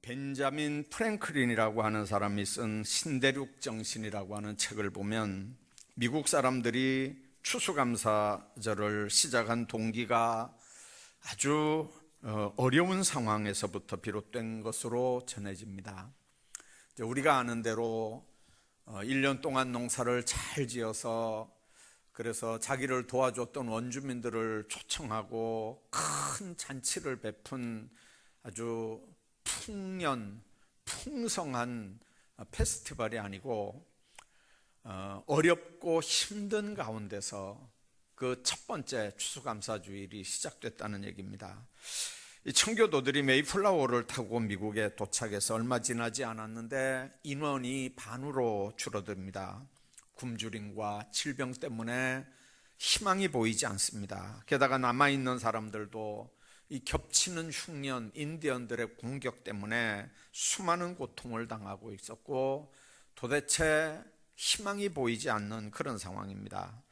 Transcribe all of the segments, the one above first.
벤자민 프랭클린이라고 하는 사람이 쓴 신대륙 정신이라고 하는 책을 보면 미국 사람들이 추수감사절을 시작한 동기가 아주 어려운 상황에서부터 비롯된 것으로 전해집니다. 우리가 아는 대로 1년 동안 농사를 잘 지어서 그래서 자기를 도와줬던 원주민들을 초청하고 큰 잔치를 베푼 아주 풍성한 페스티벌이 아니고 어렵고 힘든 가운데서 그 첫 번째 추수감사주일이 시작됐다는 얘기입니다. 이 청교도들이 메이플라워를 타고 미국에 도착해서 얼마 지나지 않았는데 인원이 반으로 줄어듭니다. 굶주림과 질병 때문에 희망이 보이지 않습니다. 게다가 남아있는 사람들도 이 겹치는 흉년, 인디언들의 공격 때문에 수많은 고통을 당하고 있었고 도대체 희망이 보이지 않는 그런 상황입니다.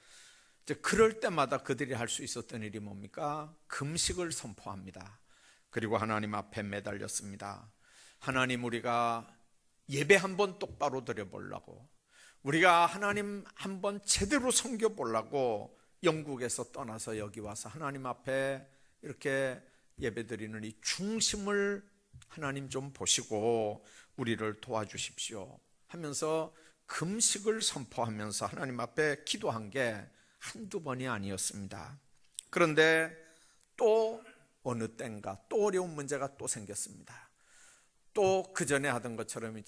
이제 그럴 때마다 그들이 할 수 있었던 일이 뭡니까? 금식을 선포합니다. 그리고 하나님 앞에 매달렸습니다. 하나님, 우리가 예배 한번 똑바로 드려보려고, 우리가 하나님 한번 제대로 섬겨보려고 영국에서 떠나서 여기 와서 하나님 앞에 이렇게 예배드리는 이 중심을 하나님 좀 보시고 우리를 도와주십시오 하면서 금식을 선포하면서 하나님 앞에 기도한 게 한두 번이 아니었습니다. 그런데 또 어느 땐가 또 어려운 문제가 또 생겼습니다. 또 그 전에 하던 것처럼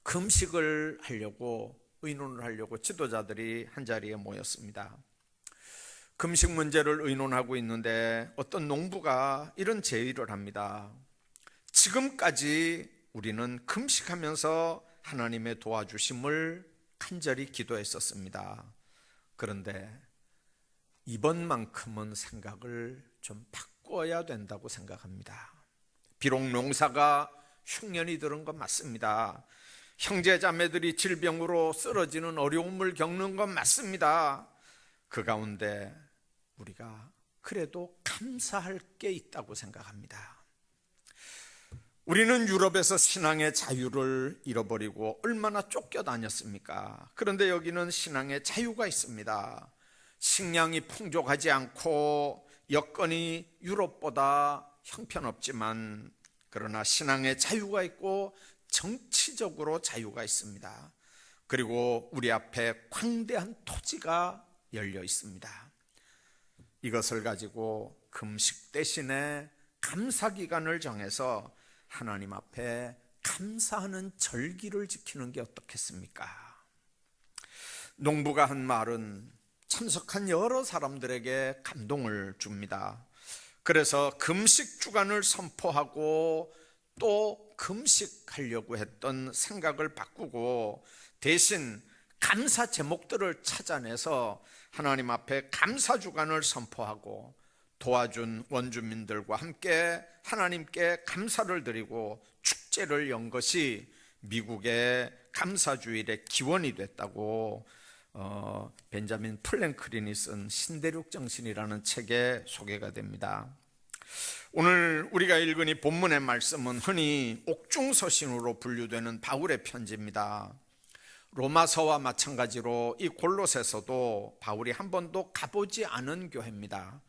금식을 하려고, 의논을 하려고 지도자들이 한자리에 모였습니다. 금식 문제를 의논하고 있는데 어떤 농부가 이런 제의를 합니다. 지금까지 우리는 금식하면서 하나님의 도와주심을 간절히 기도했었습니다. 그런데 이번만큼은 생각을 좀 바꿔야 된다고 생각합니다. 비록 농사가 흉년이 들은 건 맞습니다. 형제 자매들이 질병으로 쓰러지는 어려움을 겪는 건 맞습니다. 그 가운데 우리가 그래도 감사할 게 있다고 생각합니다. 우리는 유럽에서 신앙의 자유를 잃어버리고 얼마나 쫓겨다녔습니까? 그런데 여기는 신앙의 자유가 있습니다. 식량이 풍족하지 않고 여건이 유럽보다 형편없지만 그러나 신앙의 자유가 있고 정치적으로 자유가 있습니다. 그리고 우리 앞에 광대한 토지가 열려 있습니다. 이것을 가지고 금식 대신에 감사기간을 정해서 하나님 앞에 감사하는 절기를 지키는 게 어떻겠습니까? 농부가 한 말은 참석한 여러 사람들에게 감동을 줍니다. 그래서 금식 주간을 선포하고 또 금식하려고 했던 생각을 바꾸고 대신 감사 제목들을 찾아내서 하나님 앞에 감사 주간을 선포하고 도와준 원주민들과 함께 하나님께 감사를 드리고 축제를 연 것이 미국의 감사주일의 기원이 됐다고 벤자민 프랭클린이 쓴 신대륙 정신이라는 책에 소개가 됩니다. 오늘 우리가 읽은 이 본문의 말씀은 흔히 옥중서신으로 분류되는 바울의 편지입니다. 로마서와 마찬가지로 이 골로새서도 바울이 한 번도 가보지 않은 교회입니다.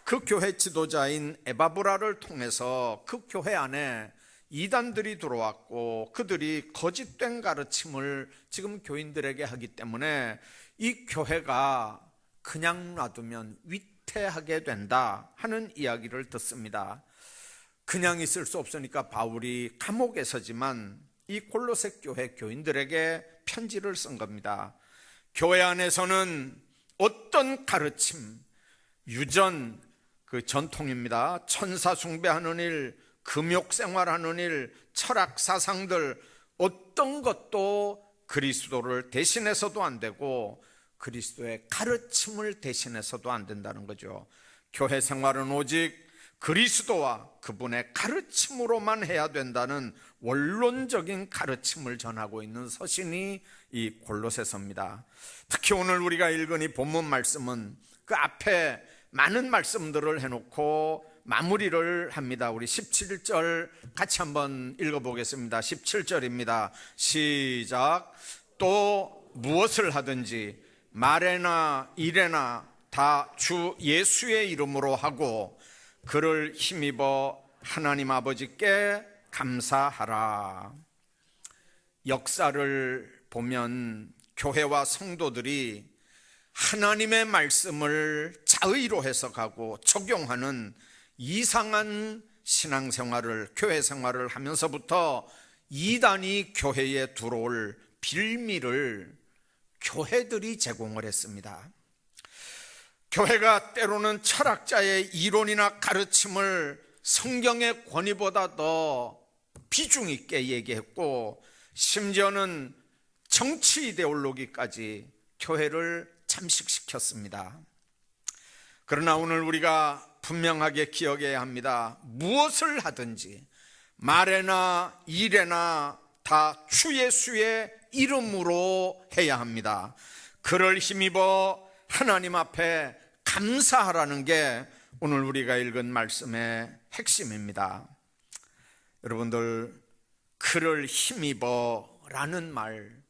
그 교회 지도자인 에바브라를 통해서 그 교회 안에 이단들이 들어왔고 그들이 거짓된 가르침을 지금 교인들에게 하기 때문에 이 교회가 그냥 놔두면 위태하게 된다 하는 이야기를 듣습니다. 그냥 있을 수 없으니까 바울이 감옥에서지만 이 골로새 교회 교인들에게 편지를 쓴 겁니다. 교회 안에서는 어떤 가르침, 유전, 그 전통입니다. 천사 숭배하는 일, 금욕 생활하는 일, 철학 사상들 어떤 것도 그리스도를 대신해서도 안 되고 그리스도의 가르침을 대신해서도 안 된다는 거죠. 교회 생활은 오직 그리스도와 그분의 가르침으로만 해야 된다는 원론적인 가르침을 전하고 있는 서신이 이 골로새서입니다. 특히 오늘 우리가 읽은 이 본문 말씀은 그 앞에 많은 말씀들을 해놓고 마무리를 합니다. 우리 17절 같이 한번 읽어보겠습니다. 17절입니다. 시작. 또 무엇을 하든지 말에나 일에나 다 주 예수의 이름으로 하고 그를 힘입어 하나님 아버지께 감사하라. 역사를 보면 교회와 성도들이 하나님의 말씀을 자의로 해석하고 적용하는 이상한 신앙생활을, 교회 생활을 하면서부터 이단이 교회에 들어올 빌미를 교회들이 제공을 했습니다. 교회가 때로는 철학자의 이론이나 가르침을 성경의 권위보다 더 비중 있게 얘기했고, 심지어는 정치 이데올로기까지 교회를 잠식시켰습니다. 그러나 오늘 우리가 분명하게 기억해야 합니다. 무엇을 하든지 말에나 일에나 다 주 예수의 이름으로 해야 합니다. 그를 힘입어 하나님 앞에 감사하라는 게 오늘 우리가 읽은 말씀의 핵심입니다. 여러분들, 그를 힘입어 라는 말,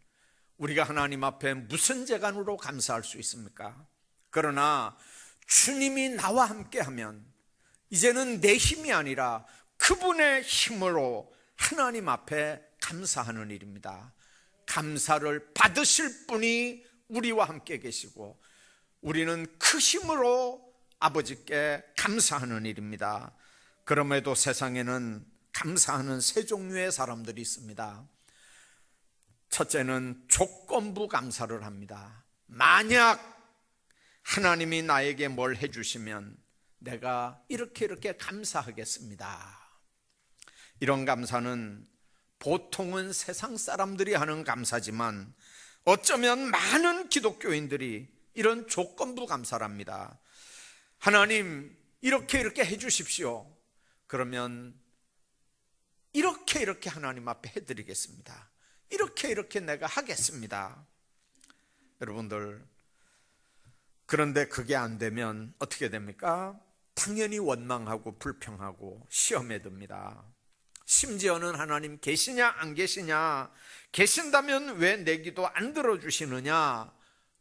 우리가 하나님 앞에 무슨 재간으로 감사할 수 있습니까? 그러나 주님이 나와 함께하면 이제는 내 힘이 아니라 그분의 힘으로 하나님 앞에 감사하는 일입니다. 감사를 받으실 분이 우리와 함께 계시고 우리는 그 힘으로 아버지께 감사하는 일입니다. 그럼에도 세상에는 감사하는 세 종류의 사람들이 있습니다. 첫째는 조건부 감사를 합니다. 만약 하나님이 나에게 뭘 해주시면 내가 이렇게 감사하겠습니다. 이런 감사는 보통은 세상 사람들이 하는 감사지만 어쩌면 많은 기독교인들이 이런 조건부 감사를 합니다. 하나님 이렇게 해주십시오. 그러면 이렇게 하나님 앞에 해드리겠습니다. 이렇게 내가 하겠습니다. 여러분들, 그런데 그게 안 되면 어떻게 됩니까? 당연히 원망하고 불평하고 시험에 듭니다. 심지어는 하나님 계시냐 안 계시냐, 계신다면 왜 내 기도 안 들어주시느냐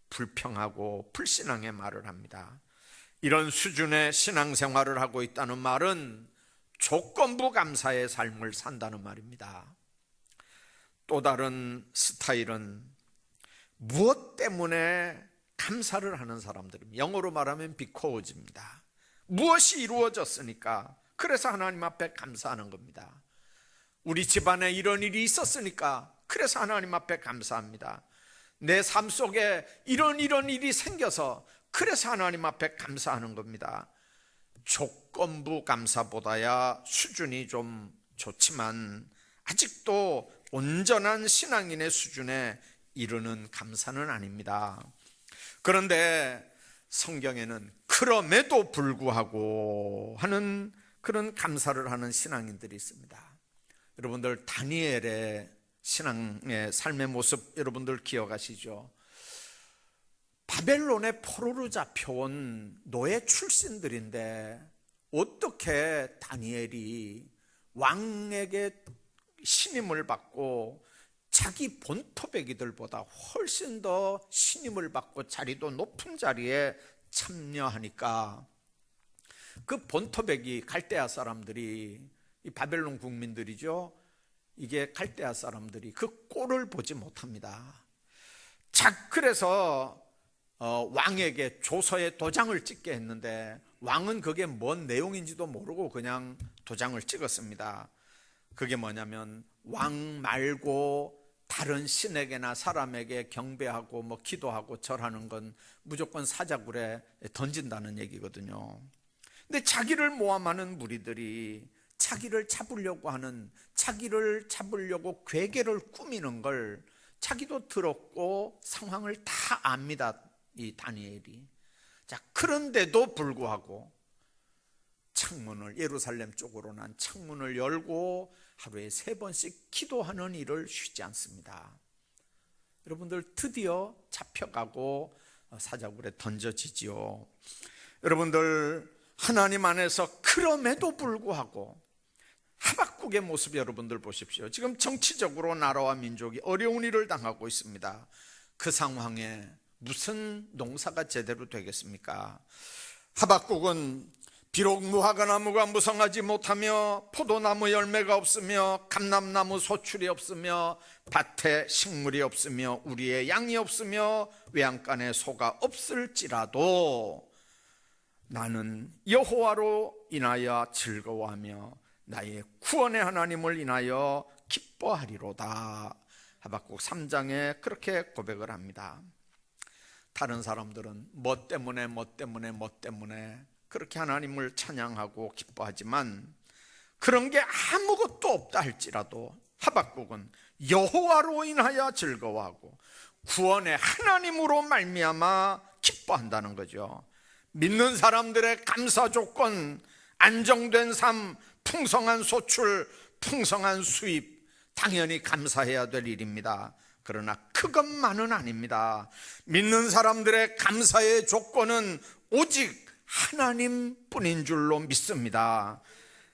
불평하고 불신앙의 말을 합니다. 이런 수준의 신앙생활을 하고 있다는 말은 조건부 감사의 삶을 산다는 말입니다. 또 다른 스타일은 무엇 때문에 감사를 하는 사람들입니다. 영어로 말하면 because입니다. 무엇이 이루어졌으니까, 그래서 하나님 앞에 감사하는 겁니다. 우리 집안에 이런 일이 있었으니까 그래서 하나님 앞에 감사합니다. 내 삶 속에 이런 일이 생겨서 그래서 하나님 앞에 감사하는 겁니다. 조건부 감사보다야 수준이 좀 좋지만 아직도 온전한 신앙인의 수준에 이르는 감사는 아닙니다. 그런데 성경에는 그럼에도 불구하고 하는 그런 감사를 하는 신앙인들이 있습니다. 여러분들, 다니엘의 신앙의 삶의 모습 여러분들 기억하시죠? 바벨론의 포로로 잡혀온 노예 출신들인데 어떻게 다니엘이 왕에게 신임을 받고 자기 본토배기들보다 훨씬 더 신임을 받고 자리도 높은 자리에 참여하니까 그 본토배기 갈대아 사람들이, 이 바벨론 국민들이죠, 이게 갈대아 사람들이 그 꼴을 보지 못합니다. 자, 그래서 왕에게 조서에 도장을 찍게 했는데 왕은 그게 뭔 내용인지도 모르고 그냥 도장을 찍었습니다. 그게 뭐냐면 왕 말고 다른 신에게나 사람에게 경배하고 뭐 기도하고 절하는 건 무조건 사자굴에 던진다는 얘기거든요. 근데 자기를 모함하는 무리들이 자기를 잡으려고 괴계를 꾸미는 걸 자기도 들었고 상황을 다 압니다, 이 다니엘이. 자, 그런데도 불구하고 예루살렘 쪽으로 난 창문을 열고 하루에 3번씩 기도하는 일을 쉬지 않습니다. 여러분들, 드디어 잡혀가고 사자굴에 던져지지요. 여러분들, 하나님 안에서 그럼에도 불구하고 하박국의 모습 여러분들 보십시오. 지금 정치적으로 나라와 민족이 어려운 일을 당하고 있습니다. 그 상황에 무슨 농사가 제대로 되겠습니까? 하박국은 비록 무화과 나무가 무성하지 못하며 포도나무 열매가 없으며 감람나무 소출이 없으며 밭에 식물이 없으며 우리의 양이 없으며 외양간에 소가 없을지라도 나는 여호와로 인하여 즐거워하며 나의 구원의 하나님을 인하여 기뻐하리로다. 하박국 3장에 그렇게 고백을 합니다. 다른 사람들은 뭐 때문에 그렇게 하나님을 찬양하고 기뻐하지만 그런 게 아무것도 없다 할지라도 하박국은 여호와로 인하여 즐거워하고 구원의 하나님으로 말미암아 기뻐한다는 거죠. 믿는 사람들의 감사 조건, 안정된 삶, 풍성한 소출, 풍성한 수입, 당연히 감사해야 될 일입니다. 그러나 그것만은 아닙니다. 믿는 사람들의 감사의 조건은 오직 하나님뿐인 줄로 믿습니다.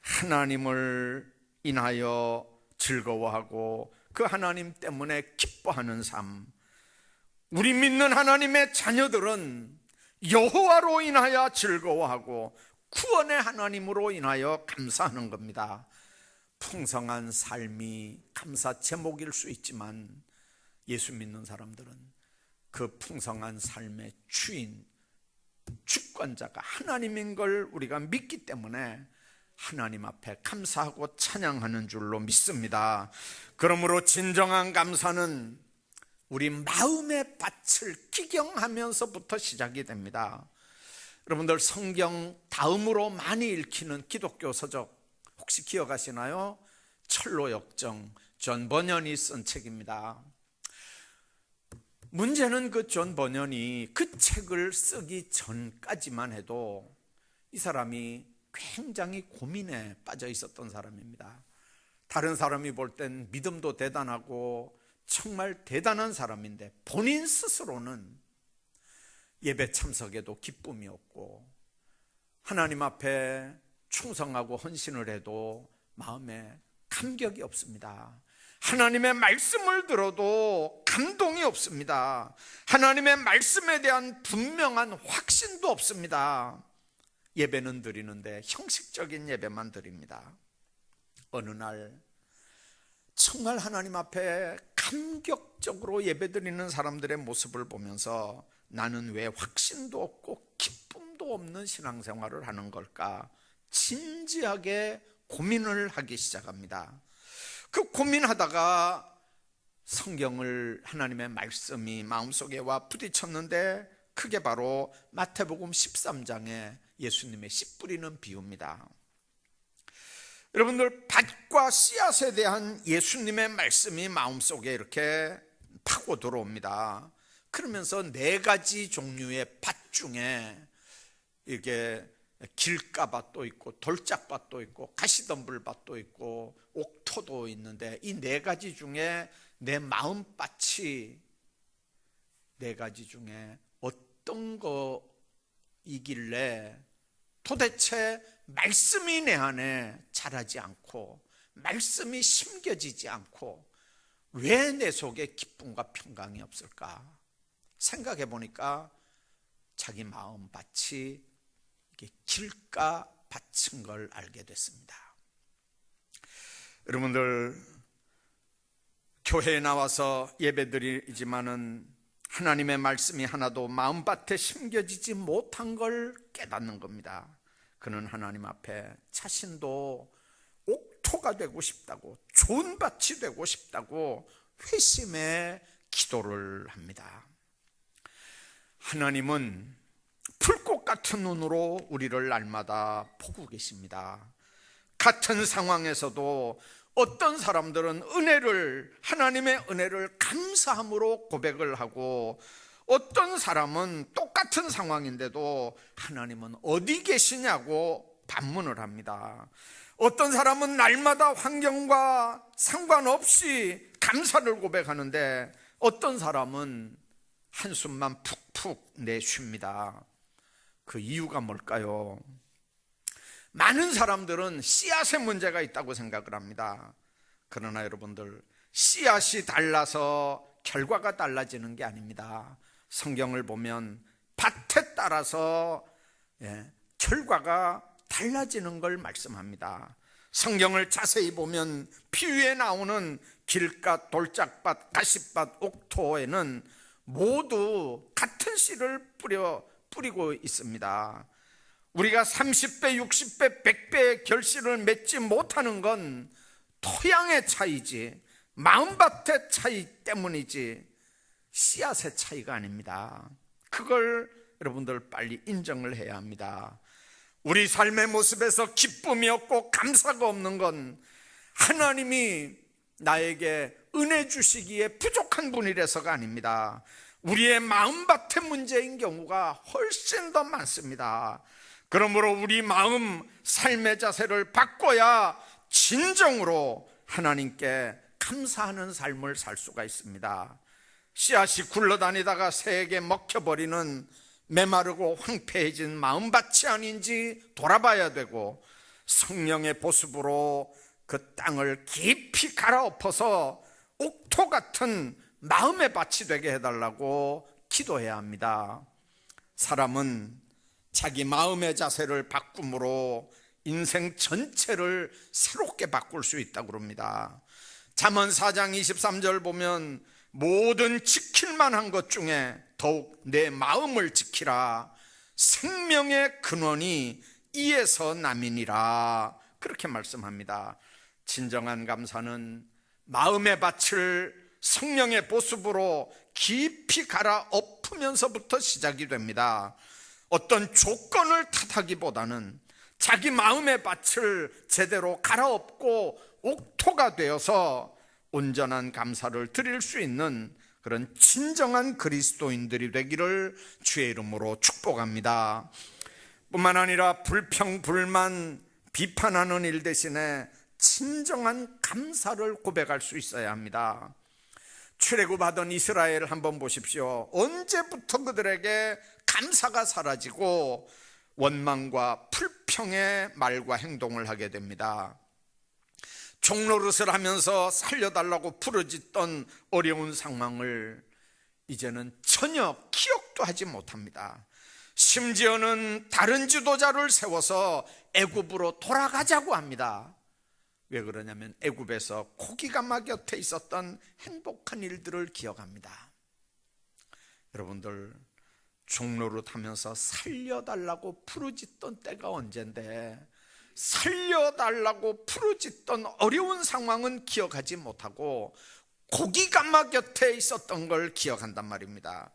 하나님을 인하여 즐거워하고 그 하나님 때문에 기뻐하는 삶. 우리 믿는 하나님의 자녀들은 여호와로 인하여 즐거워하고 구원의 하나님으로 인하여 감사하는 겁니다. 풍성한 삶이 감사 제목일 수 있지만 예수 믿는 사람들은 그 풍성한 삶의 주인, 주권자가 하나님인 걸 우리가 믿기 때문에 하나님 앞에 감사하고 찬양하는 줄로 믿습니다. 그러므로 진정한 감사는 우리 마음의 밭을 기경하면서부터 시작이 됩니다. 여러분들 성경 다음으로 많이 읽히는 기독교 서적 혹시 기억하시나요? 철로역정, 존 버년이 쓴 책입니다. 문제는 그 존 버년이 그 책을 쓰기 전까지만 해도 이 사람이 굉장히 고민에 빠져 있었던 사람입니다. 다른 사람이 볼 땐 믿음도 대단하고 정말 대단한 사람인데 본인 스스로는 예배 참석에도 기쁨이 없고 하나님 앞에 충성하고 헌신을 해도 마음에 감격이 없습니다. 하나님의 말씀을 들어도 감동이 없습니다. 하나님의 말씀에 대한 분명한 확신도 없습니다. 예배는 드리는데 형식적인 예배만 드립니다. 어느 날 정말 하나님 앞에 감격적으로 예배 드리는 사람들의 모습을 보면서 나는 왜 확신도 없고 기쁨도 없는 신앙생활을 하는 걸까? 진지하게 고민을 하기 시작합니다. 그 고민하다가 성경을 하나님의 말씀이 마음속에 와 부딪혔는데 그게 바로 마태복음 13장에 예수님의 씨 뿌리는 비유입니다. 여러분들 밭과 씨앗에 대한 예수님의 말씀이 마음속에 이렇게 파고 들어옵니다. 그러면서 4가지 종류의 밭 중에 이게 길가밭도 있고 돌짝밭도 있고 가시덤불밭도 있고 옥토도 있는데 이 4가지 중에 내 마음밭이 4가지 중에 어떤 거이길래 도대체 말씀이 내 안에 자라지 않고 말씀이 심겨지지 않고 왜 내 속에 기쁨과 평강이 없을까? 생각해 보니까 자기 마음밭이 이게 길가 밭인 걸 알게 됐습니다. 여러분들 교회에 나와서 예배드리지만은 하나님의 말씀이 하나도 마음밭에 심겨지지 못한 걸 깨닫는 겁니다. 그는 하나님 앞에 자신도 옥토가 되고 싶다고, 좋은 밭이 되고 싶다고 회심의 기도를 합니다. 하나님은 풀꽃 같은 눈으로 우리를 날마다 보고 계십니다. 같은 상황에서도 어떤 사람들은 하나님의 은혜를 감사함으로 고백을 하고, 어떤 사람은 똑같은 상황인데도 하나님은 어디 계시냐고 반문을 합니다. 어떤 사람은 날마다 환경과 상관없이 감사를 고백하는데 어떤 사람은 한숨만 푹푹 내쉽니다. 그 이유가 뭘까요? 많은 사람들은 씨앗의 문제가 있다고 생각을 합니다. 그러나 여러분들, 씨앗이 달라서 결과가 달라지는 게 아닙니다. 성경을 보면 밭에 따라서 결과가 달라지는 걸 말씀합니다. 성경을 자세히 보면 비유에 나오는 길가, 돌짝밭, 가시밭, 옥토에는 모두 같은 씨를 뿌리고 있습니다. 우리가 30배, 60배, 100배의 결실을 맺지 못하는 건 토양의 차이지, 마음밭의 차이 때문이지 씨앗의 차이가 아닙니다. 그걸 여러분들 빨리 인정을 해야 합니다. 우리 삶의 모습에서 기쁨이 없고 감사가 없는 건 하나님이 나에게 은혜 주시기에 부족한 분이라서가 아닙니다. 우리의 마음밭의 문제인 경우가 훨씬 더 많습니다. 그러므로 우리 마음, 삶의 자세를 바꿔야 진정으로 하나님께 감사하는 삶을 살 수가 있습니다. 씨앗이 굴러다니다가 새에게 먹혀버리는 메마르고 황폐해진 마음밭이 아닌지 돌아봐야 되고, 성령의 보습으로 그 땅을 깊이 갈아엎어서 옥토 같은 마음의 밭이 되게 해달라고 기도해야 합니다. 사람은 자기 마음의 자세를 바꿈으로 인생 전체를 새롭게 바꿀 수 있다고 합니다. 잠언 4장 23절 보면 모든 지킬 만한 것 중에 더욱 내 마음을 지키라. 생명의 근원이 이에서 남이니라. 그렇게 말씀합니다. 진정한 감사는 마음의 밭을 성령의 보습으로 깊이 갈아엎으면서부터 시작이 됩니다. 어떤 조건을 탓하기보다는 자기 마음의 밭을 제대로 갈아엎고 옥토가 되어서 온전한 감사를 드릴 수 있는 그런 진정한 그리스도인들이 되기를 주의 이름으로 축복합니다. 뿐만 아니라 불평, 불만, 비판하는 일 대신에 진정한 감사를 고백할 수 있어야 합니다. 출애굽하던 이스라엘 한번 보십시오. 언제부터 그들에게 감사가 사라지고 원망과 불평의 말과 행동을 하게 됩니다. 종노릇을 하면서 살려달라고 부르짖던 어려운 상황을 이제는 전혀 기억도 하지 못합니다. 심지어는 다른 지도자를 세워서 애굽으로 돌아가자고 합니다. 왜 그러냐면 애굽에서 고기가마 곁에 있었던 행복한 일들을 기억합니다. 여러분들, 종노릇하면서 살려달라고 부르짖던 때가 언젠데 살려달라고 부르짖던 어려운 상황은 기억하지 못하고 고기가마 곁에 있었던 걸 기억한단 말입니다.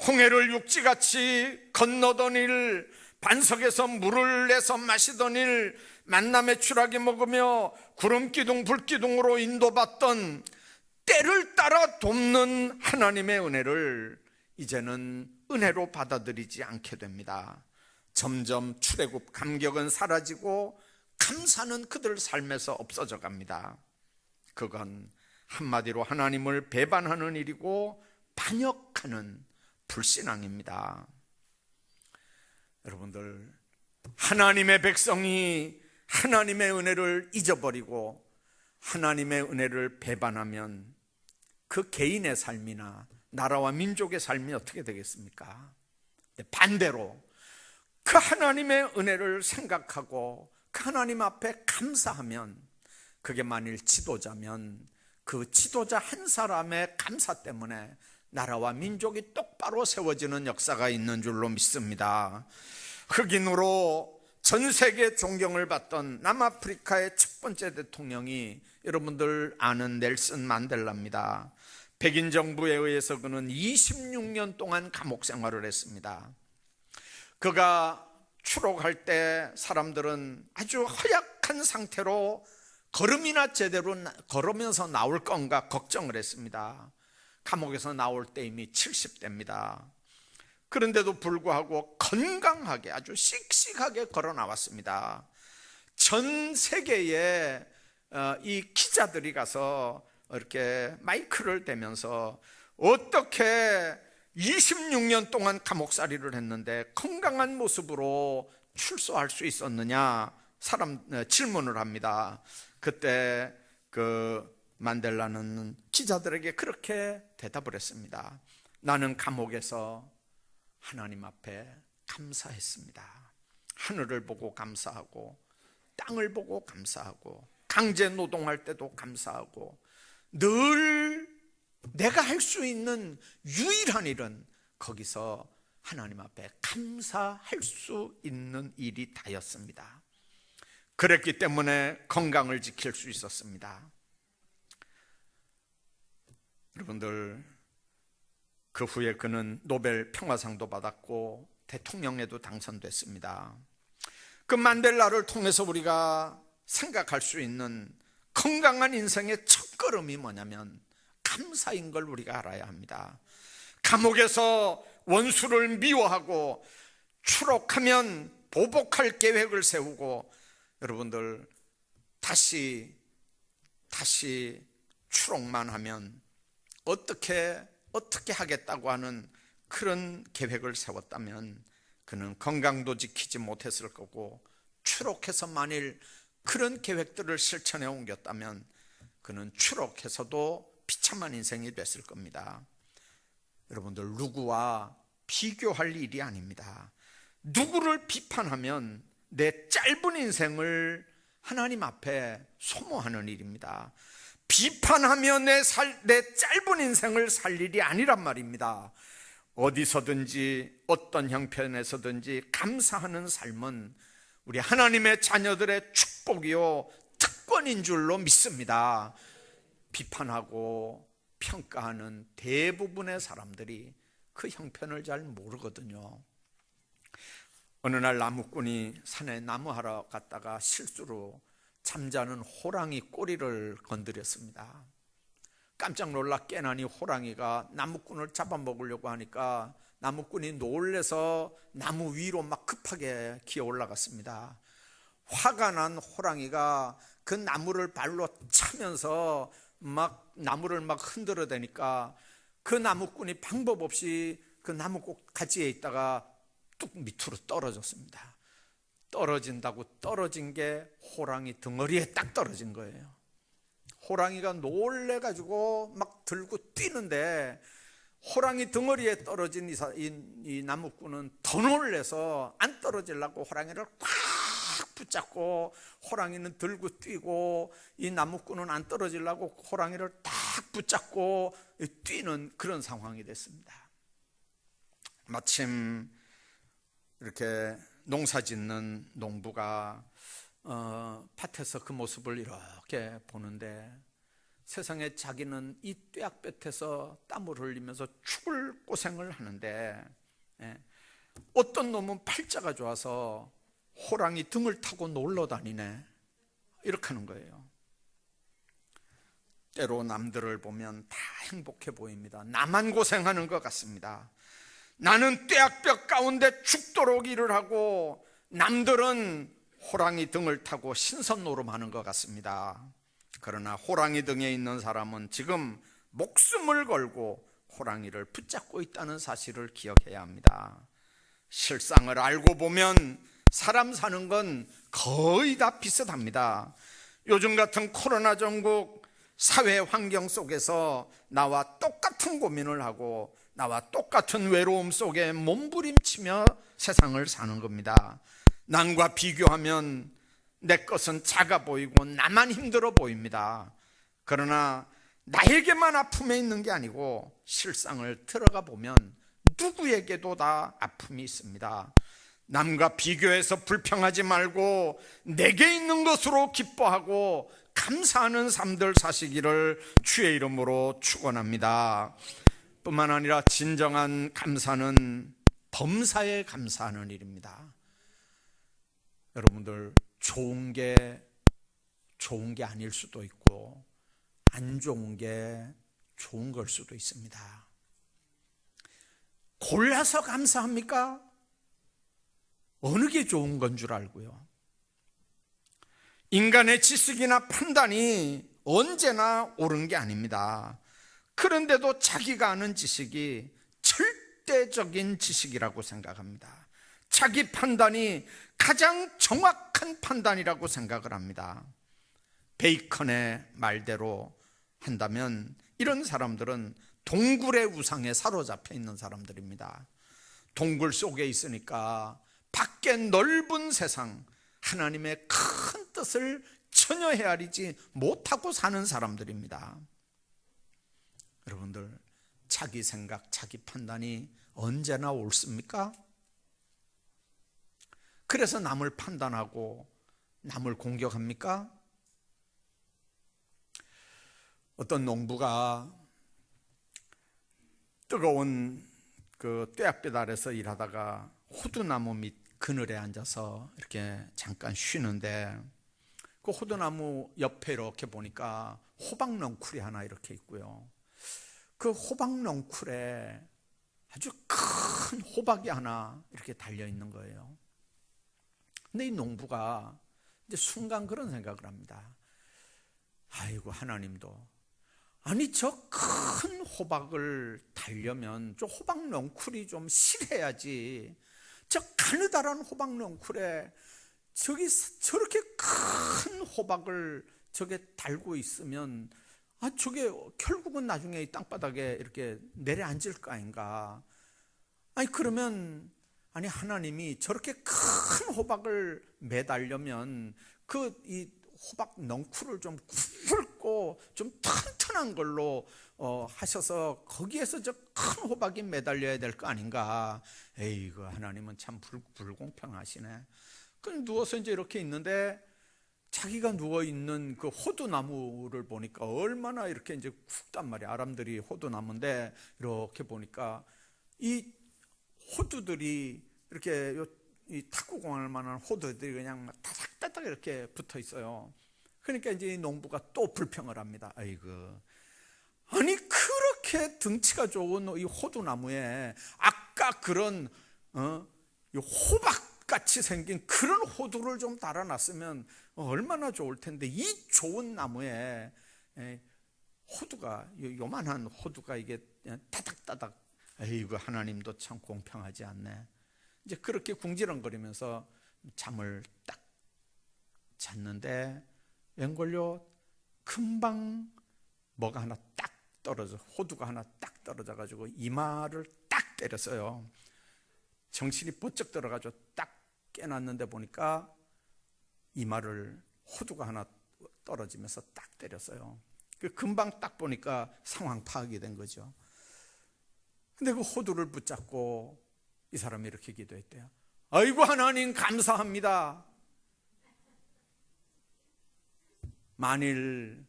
홍해를 육지같이 건너던 일, 반석에서 물을 내서 마시던 일, 만남의 추락이 먹으며 구름기둥 불기둥으로 인도받던 때를 따라 돕는 하나님의 은혜를 이제는 은혜로 받아들이지 않게 됩니다. 점점 출애굽 감격은 사라지고 감사는 그들 삶에서 없어져 갑니다. 그건 한마디로 하나님을 배반하는 일이고 반역하는 불신앙입니다. 여러분들, 하나님의 백성이 하나님의 은혜를 잊어버리고 하나님의 은혜를 배반하면 그 개인의 삶이나 나라와 민족의 삶이 어떻게 되겠습니까? 반대로 그 하나님의 은혜를 생각하고 그 하나님 앞에 감사하면, 그게 만일 지도자면 그 지도자 한 사람의 감사 때문에 나라와 민족이 똑바로 세워지는 역사가 있는 줄로 믿습니다. 흑인으로 전 세계 존경을 받던 남아프리카의 첫 번째 대통령이 여러분들 아는 넬슨 만델라입니다. 백인 정부에 의해서 그는 26년 동안 감옥 생활을 했습니다. 그가 추록할 때 사람들은 아주 허약한 상태로 걸음이나 제대로 걸으면서 나올 건가 걱정을 했습니다. 감옥에서 나올 때 이미 70대입니다. 그런데도 불구하고 건강하게 아주 씩씩하게 걸어 나왔습니다. 전 세계에 이 기자들이 가서 이렇게 마이크를 대면서 어떻게 26년 동안 감옥살이를 했는데 건강한 모습으로 출소할 수 있었느냐, 질문을 합니다. 그때 그 만델라는 기자들에게 그렇게 대답을 했습니다. 나는 감옥에서 하나님 앞에 감사했습니다. 하늘을 보고 감사하고, 땅을 보고 감사하고, 강제 노동할 때도 감사하고, 늘 내가 할 수 있는 유일한 일은 거기서 하나님 앞에 감사할 수 있는 일이 다였습니다. 그랬기 때문에 건강을 지킬 수 있었습니다. 여러분들, 그 후에 그는 노벨 평화상도 받았고 대통령에도 당선됐습니다. 그 만델라를 통해서 우리가 생각할 수 있는 건강한 인생의 첫걸음이 뭐냐면 감사인 걸 우리가 알아야 합니다. 감옥에서 원수를 미워하고 추록하면 보복할 계획을 세우고, 여러분들 다시 추록만 하면 어떻게 하겠다고 하는 그런 계획을 세웠다면 그는 건강도 지키지 못했을 거고, 추록해서 만일 그런 계획들을 실천해 옮겼다면 그는 추록해서도 비참한 인생이 됐을 겁니다. 여러분들, 누구와 비교할 일이 아닙니다. 누구를 비판하면 내 짧은 인생을 하나님 앞에 소모하는 일입니다. 비판하며 내 짧은 인생을 살 일이 아니란 말입니다. 어디서든지 어떤 형편에서든지 감사하는 삶은 우리 하나님의 자녀들의 축복이요 특권인 줄로 믿습니다. 비판하고 평가하는 대부분의 사람들이 그 형편을 잘 모르거든요. 어느 날 나무꾼이 산에 나무하러 갔다가 실수로 잠자는 호랑이 꼬리를 건드렸습니다. 깜짝 놀라 깨나니 호랑이가 나무꾼을 잡아먹으려고 하니까 나무꾼이 놀래서 나무 위로 막 급하게 기어 올라갔습니다. 화가 난 호랑이가 그 나무를 발로 차면서 막 나무를 막 흔들어대니까 그 나무꾼이 방법 없이 그 나무 꼭가지에 있다가 뚝 밑으로 떨어졌습니다. 떨어진다고 떨어진 게 호랑이 덩어리에 딱 떨어진 거예요. 호랑이가 놀래가지고 막 들고 뛰는데 호랑이 덩어리에 떨어진 이 나무꾼은 더 놀래서 안 떨어지려고 호랑이를 꽉 붙잡고, 호랑이는 들고 뛰고 이 나무꾼은 안 떨어지려고 호랑이를 딱 붙잡고 뛰는 그런 상황이 됐습니다. 마침 이렇게 농사 짓는 농부가 밭에서 그 모습을 이렇게 보는데, 세상에 자기는 이 뙤약볕에서 땀을 흘리면서 죽을 고생을 하는데 어떤 놈은 팔자가 좋아서 호랑이 등을 타고 놀러 다니네, 이렇게 하는 거예요. 때로 남들을 보면 다 행복해 보입니다. 나만 고생하는 것 같습니다. 나는 뙤약볕 가운데 죽도록 일을 하고 남들은 호랑이 등을 타고 신선 노름하는 것 같습니다. 그러나 호랑이 등에 있는 사람은 지금 목숨을 걸고 호랑이를 붙잡고 있다는 사실을 기억해야 합니다. 실상을 알고 보면 사람 사는 건 거의 다 비슷합니다. 요즘 같은 코로나 전국 사회 환경 속에서 나와 똑같은 고민을 하고 나와 똑같은 외로움 속에 몸부림치며 세상을 사는 겁니다. 남과 비교하면 내 것은 작아 보이고 나만 힘들어 보입니다. 그러나 나에게만 아픔에 있는 게 아니고 실상을 들어가 보면 누구에게도 다 아픔이 있습니다. 남과 비교해서 불평하지 말고 내게 있는 것으로 기뻐하고 감사하는 삶들 사시기를 주의 이름으로 축원합니다. 뿐만 아니라 진정한 감사는 범사에 감사하는 일입니다. 여러분들, 좋은 게 아닐 수도 있고 안 좋은 게 좋은 걸 수도 있습니다. 골라서 감사합니까? 어느 게 좋은 건 줄 알고요. 인간의 지식이나 판단이 언제나 옳은 게 아닙니다. 그런데도 자기가 아는 지식이 절대적인 지식이라고 생각합니다. 자기 판단이 가장 정확한 판단이라고 생각을 합니다. 베이컨의 말대로 한다면 이런 사람들은 동굴의 우상에 사로잡혀 있는 사람들입니다. 동굴 속에 있으니까 밖에 넓은 세상, 하나님의 큰 뜻을 전혀 헤아리지 못하고 사는 사람들입니다. 여러분들, 자기 생각, 자기 판단이 언제나 옳습니까? 그래서 남을 판단하고 남을 공격합니까? 어떤 농부가 뜨거운 그 뙤약볕 아래서 일하다가 호두나무 밑 그늘에 앉아서 이렇게 잠깐 쉬는데, 그 호두나무 옆에 이렇게 보니까 호박넝쿨이 하나 이렇게 있고요. 그 호박넝쿨에 아주 큰 호박이 하나 이렇게 달려 있는 거예요. 근데 이 농부가 이제 순간 그런 생각을 합니다. 아이고, 하나님도, 아니 저 큰 호박을 달려면 저 호박넝쿨이 좀 실해야지, 저 가느다란 호박넝쿨에 저렇게 큰 호박을 저게 달고 있으면 저게 결국은 나중에 이 땅바닥에 이렇게 내려앉을 거 아닌가. 아니 그러면, 아니 하나님이 저렇게 큰 호박을 매달려면 이 호박 넝쿨을 좀 굵고 좀 튼튼한 걸로 하셔서 거기에서 저 큰 호박이 매달려야 될 거 아닌가. 에이그, 하나님은 참 불공평하시네. 그럼 누워서 이제 이렇게 있는데, 자기가 누워있는 그 호두나무를 보니까 얼마나 이렇게 이제 굵단 말이야. 아람들이 호두나무인데 이렇게 보니까 이 호두들이 이렇게 이 탁구공할 만한 호두들이 그냥 막 따닥따닥 이렇게 붙어 있어요. 그러니까 이제 이 농부가 또 불평을 합니다. 아이고, 아니 그렇게 등치가 좋은 이 호두나무에 아까 그런 이 호박같이 생긴 그런 호두를 좀 달아놨으면 얼마나 좋을 텐데, 이 좋은 나무에 호두가, 요만한 호두가 이게 따닥따닥. 에이구, 하나님도 참 공평하지 않네. 이제 그렇게 궁지렁거리면서 잠을 딱 잤는데, 웬걸요, 금방 뭐가 하나 딱 떨어져, 호두가 하나 딱 떨어져 가지고 이마를 딱 때렸어요. 정신이 번쩍 들어가지고 딱 깨놨는데 보니까 이마를 호두가 하나 떨어지면서 딱 때렸어요. 금방 딱 보니까 상황 파악이 된 거죠. 근데 그 호두를 붙잡고 이 사람이 이렇게 기도했대요. 아이고, 하나님 감사합니다. 만일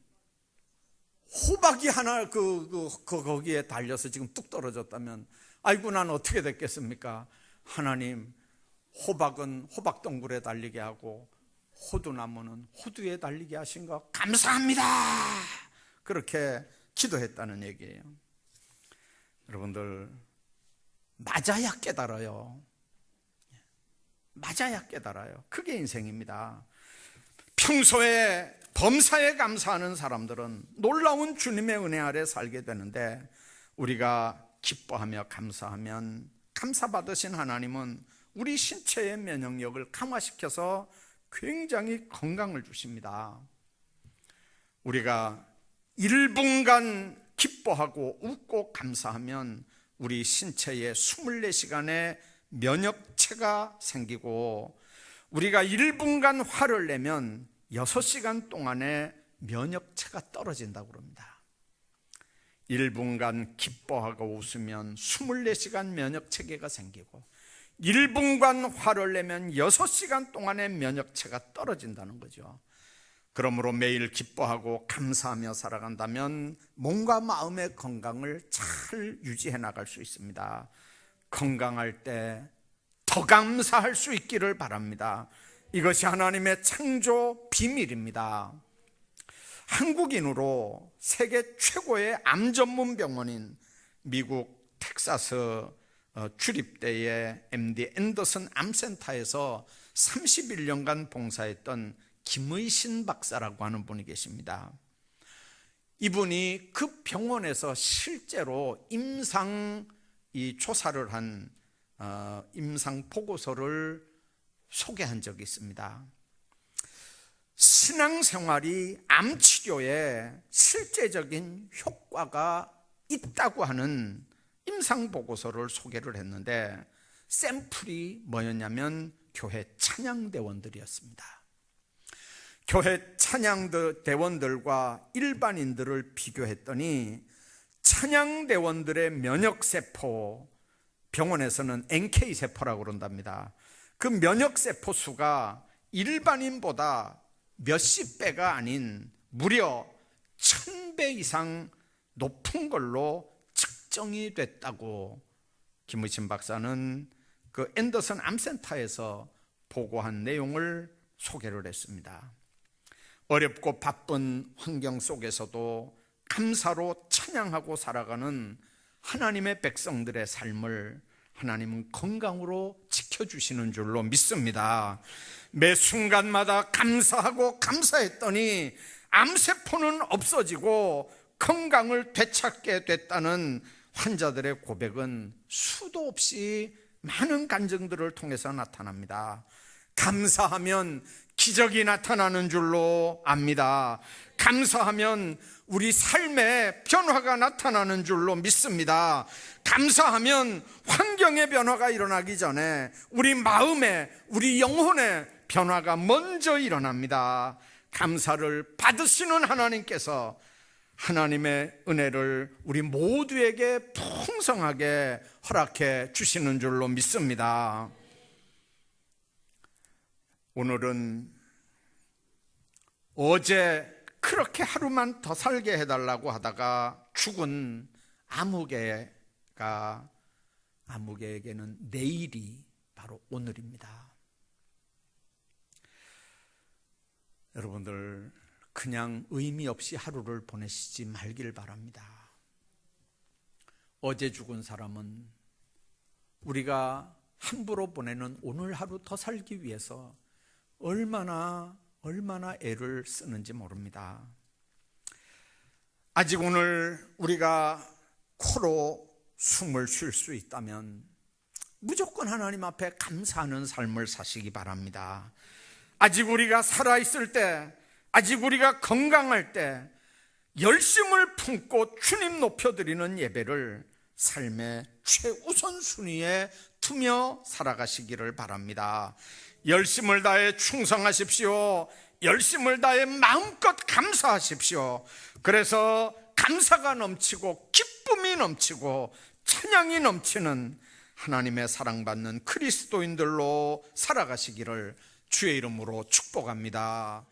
호박이 하나 거기에 달려서 지금 뚝 떨어졌다면, 아이고, 난 어떻게 됐겠습니까? 하나님, 호박은 호박동굴에 달리게 하고 호두나무는 호두에 달리게 하신 거 감사합니다. 그렇게 기도했다는 얘기예요. 여러분들, 맞아야 깨달아요. 맞아야 깨달아요. 그게 인생입니다. 평소에 범사에 감사하는 사람들은 놀라운 주님의 은혜 아래 살게 되는데, 우리가 기뻐하며 감사하면 감사받으신 하나님은 우리 신체의 면역력을 강화시켜서 굉장히 건강을 주십니다. 우리가 1분간 기뻐하고 웃고 감사하면 우리 신체에 24시간의 면역체가 생기고, 우리가 1분간 화를 내면 6시간 동안의 면역체가 떨어진다고 합니다. 1분간 기뻐하고 웃으면 24시간 면역체계가 생기고, 1분간 화를 내면 6시간 동안의 면역체가 떨어진다는 거죠. 그러므로 매일 기뻐하고 감사하며 살아간다면 몸과 마음의 건강을 잘 유지해 나갈 수 있습니다. 건강할 때 더 감사할 수 있기를 바랍니다. 이것이 하나님의 창조 비밀입니다. 한국인으로 세계 최고의 암 전문 병원인 미국 텍사스 주립대의 MD 앤더슨 암센터에서 31년간 봉사했던 김의신 박사라고 하는 분이 계십니다. 이분이 그 병원에서 실제로 임상 이 조사를 한 임상 보고서를 소개한 적이 있습니다. 신앙생활이 암 치료에 실제적인 효과가 있다고 하는 임상 보고서를 소개를 했는데, 샘플이 뭐였냐면 교회 찬양대원들이었습니다. 교회 찬양대원들과 일반인들을 비교했더니 찬양대원들의 면역세포, 병원에서는 NK세포라고 그런답니다. 그 면역세포 수가 일반인보다 몇십 배가 아닌 무려 1000배 이상 높은 걸로 측정이 됐다고 김의신 박사는 그 앤더슨 암센터에서 보고한 내용을 소개를 했습니다. 어렵고 바쁜 환경 속에서도 감사로 찬양하고 살아가는 하나님의 백성들의 삶을 하나님은 건강으로 지켜주시는 줄로 믿습니다. 매 순간마다 감사하고 감사했더니 암세포는 없어지고 건강을 되찾게 됐다는 환자들의 고백은 수도 없이 많은 간증들을 통해서 나타납니다. 감사하면 기적이 나타나는 줄로 압니다. 감사하면 우리 삶의 변화가 나타나는 줄로 믿습니다. 감사하면 환경의 변화가 일어나기 전에 우리 마음에, 우리 영혼의 변화가 먼저 일어납니다. 감사를 받으시는 하나님께서 하나님의 은혜를 우리 모두에게 풍성하게 허락해 주시는 줄로 믿습니다. 오늘은 어제 그렇게 하루만 더 살게 해달라고 하다가 죽은 아무개에게는 내일이 바로 오늘입니다. 여러분들 그냥 의미 없이 하루를 보내시지 말길 바랍니다. 어제 죽은 사람은 우리가 함부로 보내는 오늘 하루 더 살기 위해서 얼마나 애를 쓰는지 모릅니다. 아직 오늘 우리가 코로 숨을 쉴 수 있다면 무조건 하나님 앞에 감사하는 삶을 사시기 바랍니다. 아직 우리가 살아있을 때, 아직 우리가 건강할 때 열심을 품고 주님 높여드리는 예배를 삶의 최우선순위에 두며 살아가시기를 바랍니다. 열심을 다해 충성하십시오. 열심을 다해 마음껏 감사하십시오. 그래서 감사가 넘치고 기쁨이 넘치고 찬양이 넘치는 하나님의 사랑받는 그리스도인들로 살아가시기를 주의 이름으로 축복합니다.